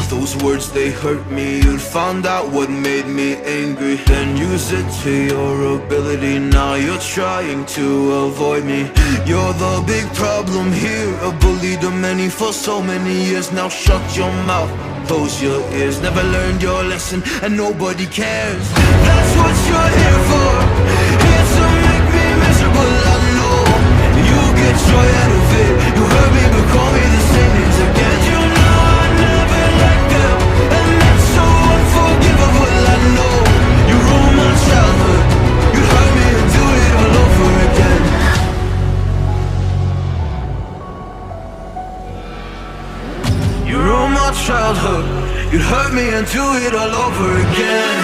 those words, they hurt me. You'd found out what made me angry, then use it to your ability. Now you're trying to avoid me. You're the big problem here, a bully to many for so many years. Now shut your mouth, close your ears. Never learned your lesson and nobody cares. That's what you're here for, here to make me miserable. I know you get joy out of it. You hurt me but call me the same names again. You know I never liked them, and that's so unforgivable. I know you ruined my childhood. You hurt me and do it all over again. You ruined my childhood. You hurt me and do it all over again.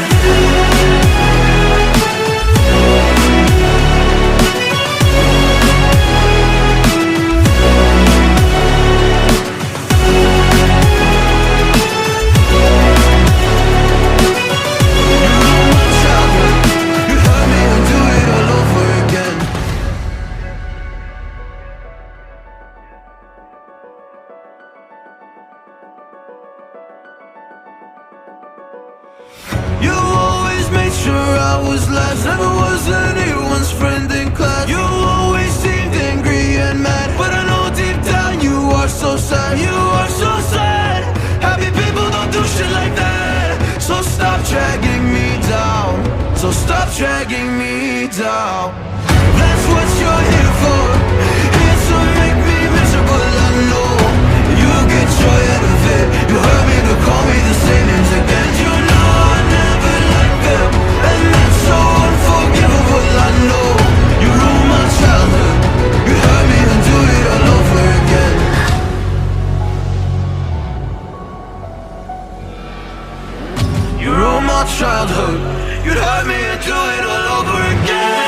You always made sure I was last, never was anyone's friend in class. You always seemed angry and mad, but I know deep down you are so sad. You are so sad. Happy people don't do shit like that. So stop dragging me down, so stop dragging me down. That's what you're here for, here to make me miserable. I know you get joy out of it. You hurt me but call me the same names again. You know I never liked them, and that's so unforgivable. I know you ruined my childhood. You hurt me and do it all over again. You ruined my childhood. You'd hurt me and do it all over again.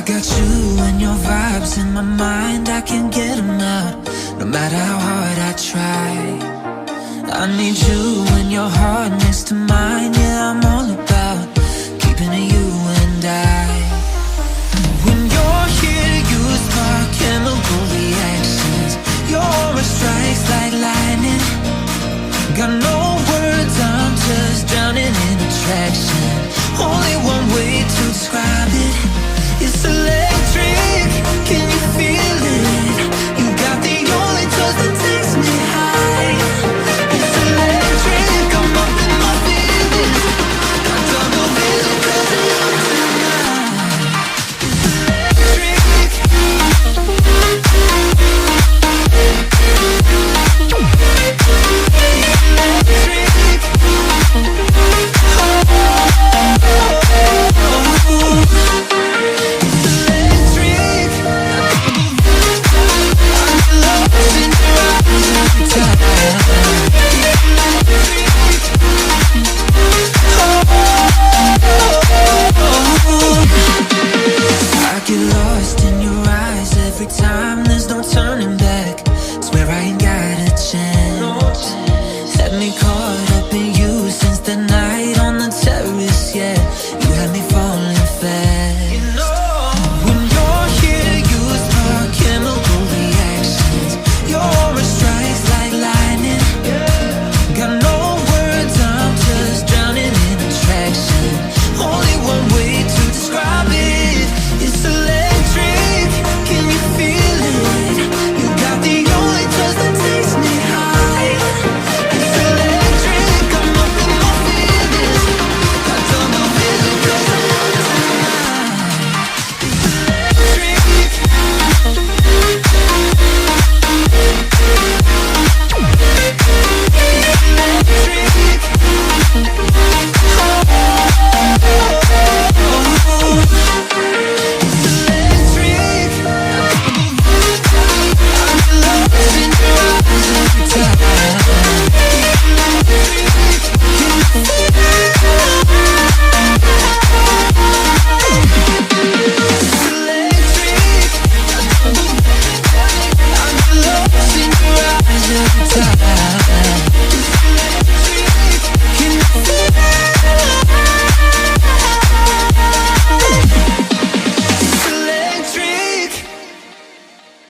Got you and your vibes in my mind, I can't get them out, no matter how hard I try. I need you and your heart next to mine, yeah, I'm